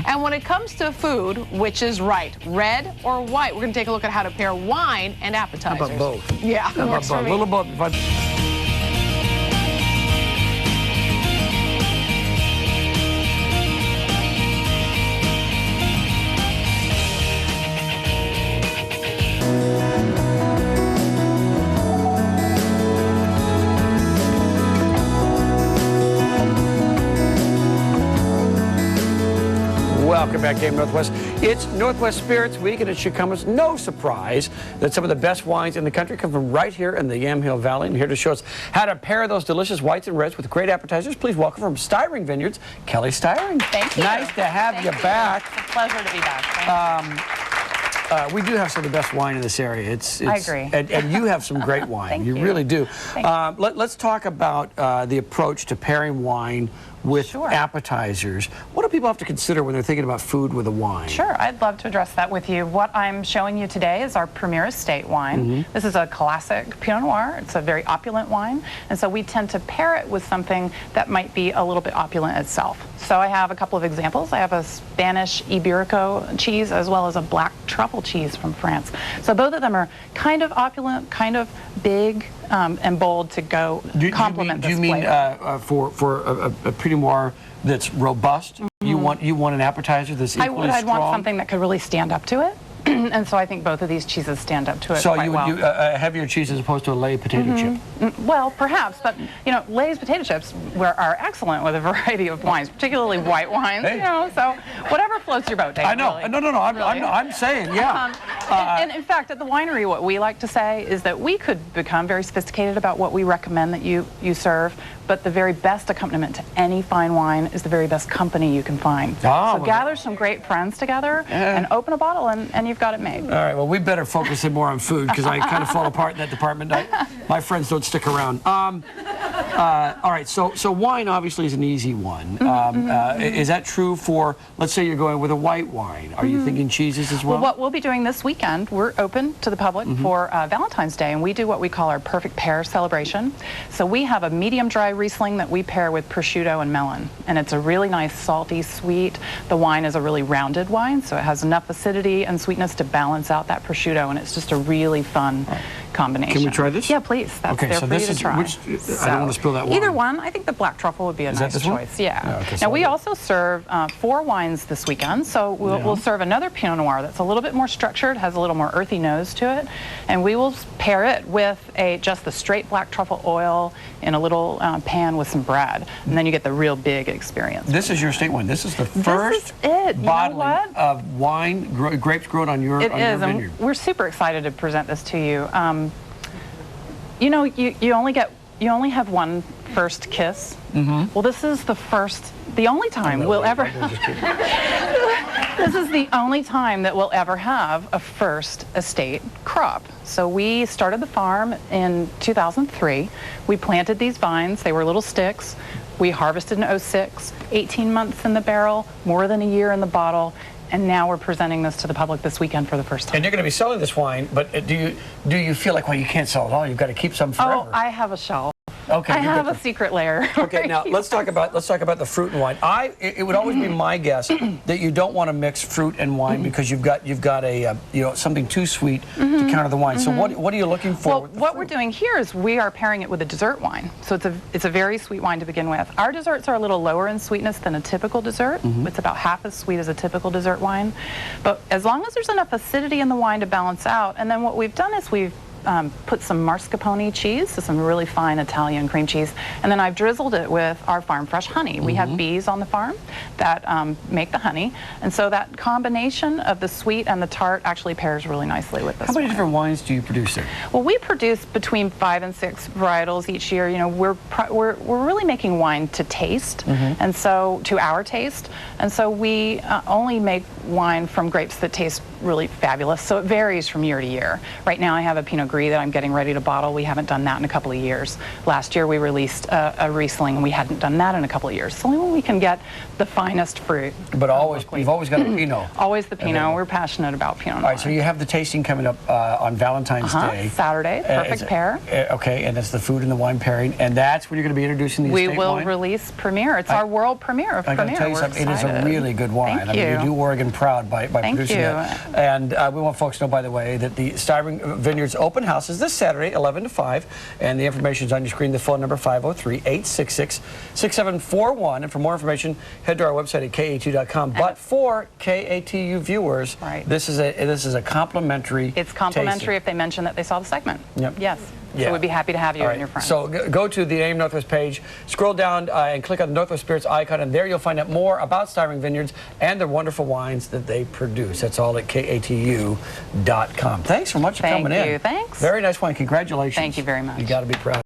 And when it comes to food, which is right, red or white? We're going to take a look at how to pair wine and appetizers. How about both? Yeah, How about both? A little both. Welcome back, Game Northwest. It's Northwest Spirits Week, and it should come as no surprise that some of the best wines in the country come from right here in the Yamhill Valley. And here to show us how to pair those delicious whites and reds with great appetizers, please welcome from Styring Vineyards, Kelley Styring. Thank you. Nice to have you back. It's a pleasure to be back. We do have some of the best wine in this area. I agree. And you have some great wine. Thank you. Really do. Thank Let's talk about the approach to pairing wine with appetizers. What do people have to consider when they're thinking about food with a wine? Sure, I'd love to address that with you. What I'm showing you today is our Premier Estate wine. This is a classic Pinot Noir. It's a very opulent wine, and so we tend to pair it with something that might be a little bit opulent itself. So I have a couple of examples. I have a Spanish Iberico cheese as well as a black truffle cheese from France. So both of them are kind of opulent, kind of big, and bold to go complement this flavor. Do you mean for a Pinot Noir that's robust, you want an appetizer that's equally strong? I'd want something that could really stand up to it. And so I think both of these cheeses stand up to it so quite well. So a heavier cheese as opposed to a Lay's potato chip? Well, perhaps, but you know, Lay's potato chips are excellent with a variety of wines, particularly white wines. Hey. You know, so whatever floats your boat, Dave. I know. Really. No. I'm saying, yeah. And in fact, at the winery, what we like to say is that we could become very sophisticated about what we recommend that you serve, but the very best accompaniment to any fine wine is the very best company you can find. So gather some great friends together and open a bottle, and you've got it made. All right, well, we better focus more on food because I kind of fall apart in that department. My friends don't stick around. All right, so wine obviously is an easy one. Is that true for, let's say you're going with a white wine? Are you thinking cheeses as well? Well, what we'll be doing this weekend, we're open to the public for Valentine's Day, and we do what we call our perfect pair celebration. So we have a medium dry Riesling that we pair with prosciutto and melon, and it's a really nice salty sweet. The wine is a really rounded wine, so it has enough acidity and sweetness to balance out that prosciutto, and it's just a really fun combination. Can we try this? Yeah, please. That's there for you to try. Which, I don't want to spill that wine. Either one. I think the black truffle would be a nice choice. Yeah. Okay, now we also serve 4 wines this weekend, so we'll serve another Pinot Noir that's a little bit more structured, has a little more earthy nose to it, and we will pair it with just the straight black truffle oil in a little pan with some bread, and then you get the real big experience. This is your estate wine. This is the first bottling of wine, grapes grown on your vineyard. And we're super excited to present this to you. You know, you only have one first kiss. Well, this is the only time we'll ever. This is the only time that we'll ever have a first estate crop. So we started the farm in 2003. We planted these vines. They were little sticks. We harvested in 06, 18 months in the barrel, more than a year in the bottle. And now we're presenting this to the public this weekend for the first time. And you're going to be selling this wine, but do you feel like, well, you can't sell it all? You've got to keep some forever. Oh, I have a shelf. Okay, I have a secret layer. Okay, now let's talk about the fruit and wine. It would always be my guess that you don't want to mix fruit and wine because you've got a something too sweet to counter the wine. So what are you looking for? Well, what we're doing here is we are pairing it with a dessert wine. So it's a very sweet wine to begin with. Our desserts are a little lower in sweetness than a typical dessert. It's about half as sweet as a typical dessert wine. But as long as there's enough acidity in the wine to balance out, and then what we've done is we've put some mascarpone cheese, so some really fine Italian cream cheese, and then I've drizzled it with our farm fresh honey. We have bees on the farm that make the honey, and so that combination of the sweet and the tart actually pairs really nicely with this. How many different wines do you produce there? Well, we produce between 5 and 6 varietals each year. You know, we're really making wine to taste, and so to our taste, and so we only make wine from grapes that taste really fabulous. So it varies from year to year. Right now I have a Pinot Gris that I'm getting ready to bottle. We haven't done that in a couple of years. Last year we released a Riesling, and we hadn't done that in a couple of years. So only when we can get the finest fruit. But you've always got a Pinot. Always the Pinot. We're passionate about Pinot Noir. All right, so you have the tasting coming up on Valentine's Day. Saturday, perfect pair. Okay, and it's the food and the wine pairing, and that's when you're going to be introducing the estate wine? We will release Premier. It's our world premiere of I got Premier. to tell you something, it is a really good wine. Thank you. You do Oregon proud by producing it. And we want folks to know, by the way, that the Styring Vineyards open house is this Saturday, 11 to 5, and the information is on your screen. The phone number 503-866-6741, and for more information, head to our website at KATU.com. But for KATU viewers, this is a complimentary. It's complimentary if they mention that they saw the segment. Yep. Yes. So we'd be happy to have you and your friends. So go to the AM Northwest page, scroll down and click on the Northwest Spirits icon, and there you'll find out more about Styring Vineyards and the wonderful wines that they produce. That's all at KATU.com. Thanks so much for coming in. Thank you. Thanks. Very nice wine. Congratulations. Thank you very much. You got to be proud.